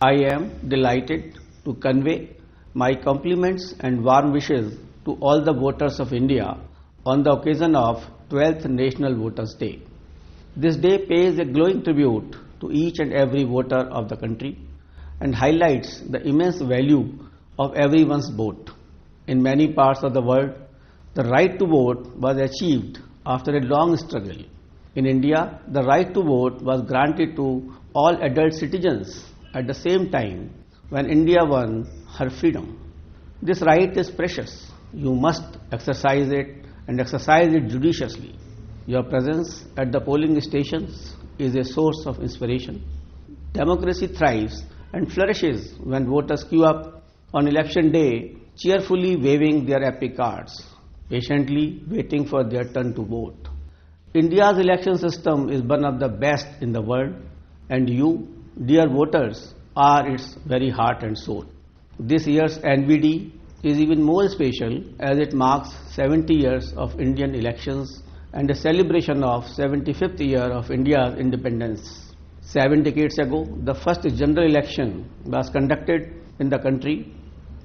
I am delighted to convey my compliments and warm wishes to all the voters of India on the occasion of 12th National Voters' Day. This day pays a glowing tribute to each and every voter of the country and highlights the immense value of everyone's vote. In many parts of the world, the right to vote was achieved after a long struggle. In India, the right to vote was granted to all adult citizens at the same time when India won her freedom. This right is precious. You must exercise it and exercise it judiciously. Your presence at the polling stations is a source of inspiration. Democracy thrives and flourishes when voters queue up on election day, cheerfully waving their epic cards, patiently waiting for their turn to vote. India's election system is one of the best in the world, and you, dear voters, are its very heart and soul. This year's NVD is even more special as it marks 70 years of Indian elections and a celebration of 75th year of India's independence. 7 decades ago, the first general election was conducted in the country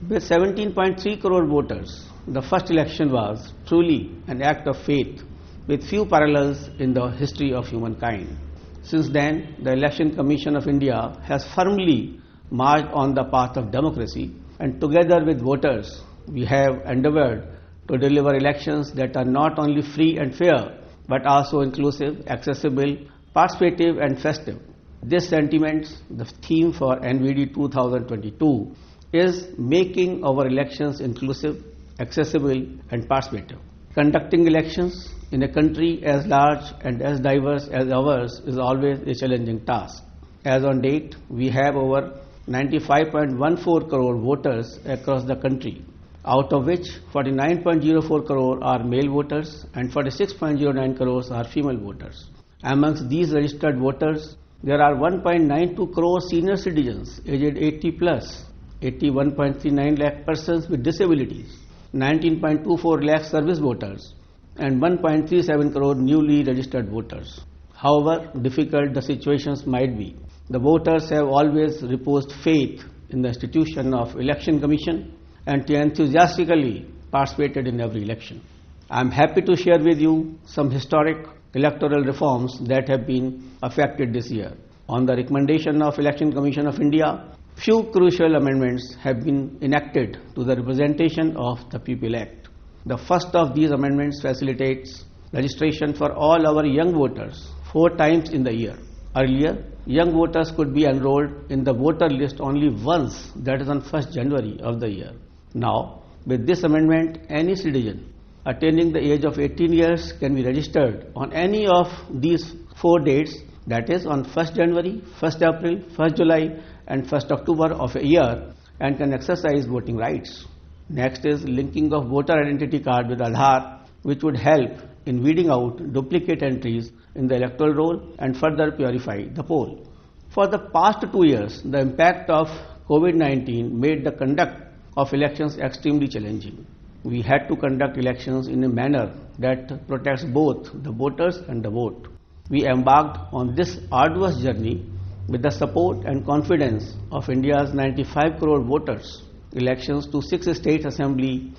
with 17.3 crore voters. The first election was truly an act of faith with few parallels in the history of humankind. Since then, the Election Commission of India has firmly marched on the path of democracy, and together with voters, we have endeavored to deliver elections that are not only free and fair, but also inclusive, accessible, participative and festive. This sentiment, the theme for NVD 2022, is making our elections inclusive, accessible and participative. Conducting elections in a country as large and as diverse as ours is always a challenging task. As on date, we have over 95.14 crore voters across the country, out of which 49.04 crore are male voters and 46.09 crores are female voters. Amongst these registered voters, there are 1.92 crore senior citizens aged 80 plus, 81.39 lakh persons with disabilities, 19.24 lakh service voters, and 1.37 crore newly registered voters. However difficult the situations might be, the voters have always reposed faith in the institution of Election Commission and enthusiastically participated in every election. I am happy to share with you some historic electoral reforms that have been affected this year. On the recommendation of Election Commission of India, few crucial amendments have been enacted to the Representation of the People Act. The first of these amendments facilitates registration for all our young voters 4 times in the year. Earlier, young voters could be enrolled in the voter list only once, that is on 1st January of the year. Now, with this amendment, any citizen attaining the age of 18 years can be registered on any of these 4 dates, that is on 1st January, 1st April, 1st July and 1st October of a year, and can exercise voting rights. Next is linking of voter identity card with Aadhaar, which would help in weeding out duplicate entries in the electoral roll and further purify the poll. For the past 2 years, the impact of COVID-19 made the conduct of elections extremely challenging. We had to conduct elections in a manner that protects both the voters and the vote. We embarked on this arduous journey with the support and confidence of India's 95 crore voters. Elections to 6 state assembly,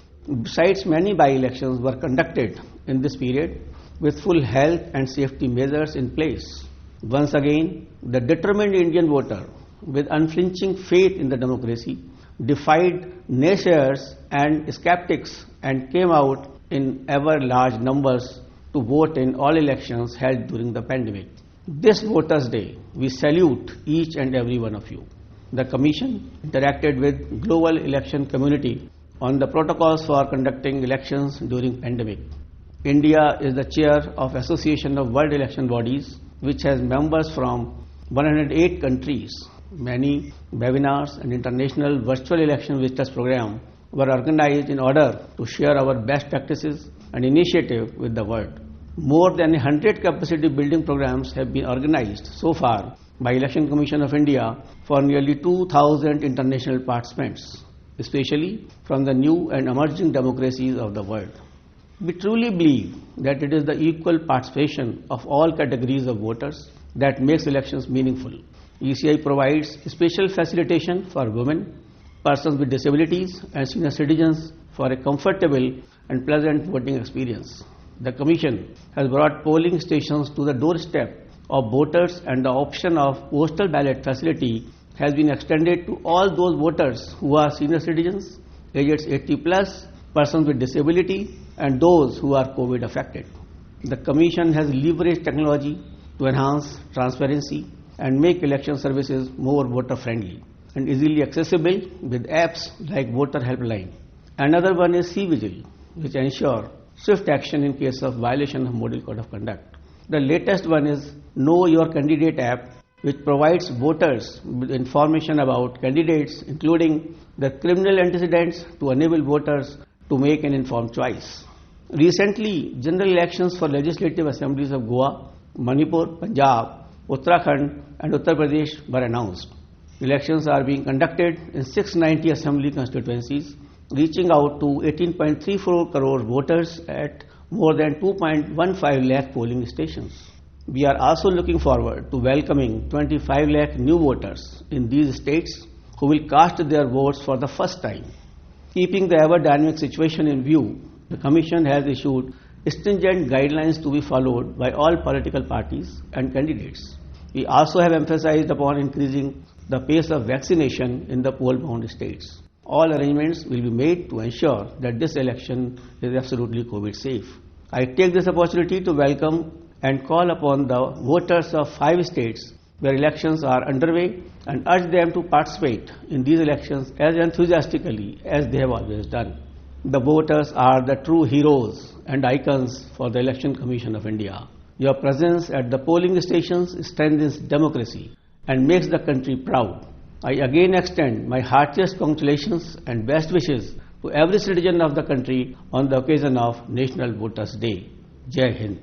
besides many by-elections, were conducted in this period with full health and safety measures in place. Once again, the determined Indian voter, with unflinching faith in the democracy, defied naysayers and skeptics and came out in ever large numbers to vote in all elections held during the pandemic. This Voters' Day, we salute each and every one of you. The Commission interacted with global election community on the protocols for conducting elections during pandemic. India is the chair of Association of World Election Bodies, which has members from 108 countries. Many webinars and international virtual election visitors program were organized in order to share our best practices and initiative with the world. More than 100 capacity building programs have been organized so far by Election Commission of India for nearly 2,000 international participants, especially from the new and emerging democracies of the world. We truly believe that it is the equal participation of all categories of voters that makes elections meaningful. ECI provides special facilitation for women, persons with disabilities and senior citizens for a comfortable and pleasant voting experience. The Commission has brought polling stations to the doorstep of voters, and the option of postal ballot facility has been extended to all those voters who are senior citizens, aged 80 plus, persons with disability and those who are COVID affected. The Commission has leveraged technology to enhance transparency and make election services more voter friendly and easily accessible with apps like Voter Helpline. Another one is C-Vigil, which ensure swift action in case of violation of Model Code of Conduct. The latest one is Know Your Candidate app, which provides voters with information about candidates, including their criminal antecedents, to enable voters to make an informed choice. Recently, general elections for legislative assemblies of Goa, Manipur, Punjab, Uttarakhand and Uttar Pradesh were announced. Elections are being conducted in 690 assembly constituencies, reaching out to 18.34 crore voters at more than 2.15 lakh polling stations. We are also looking forward to welcoming 25 lakh new voters in these states who will cast their votes for the first time. Keeping the ever-dynamic situation in view, the Commission has issued stringent guidelines to be followed by all political parties and candidates. We also have emphasized upon increasing the pace of vaccination in the poll-bound states. All arrangements will be made to ensure that this election is absolutely COVID safe. I take this opportunity to welcome and call upon the voters of 5 states where elections are underway and urge them to participate in these elections as enthusiastically as they have always done. The voters are the true heroes and icons for the Election Commission of India. Your presence at the polling stations strengthens democracy and makes the country proud. I again extend my heartiest congratulations and best wishes to every citizen of the country on the occasion of National Voters' Day. Jai Hind.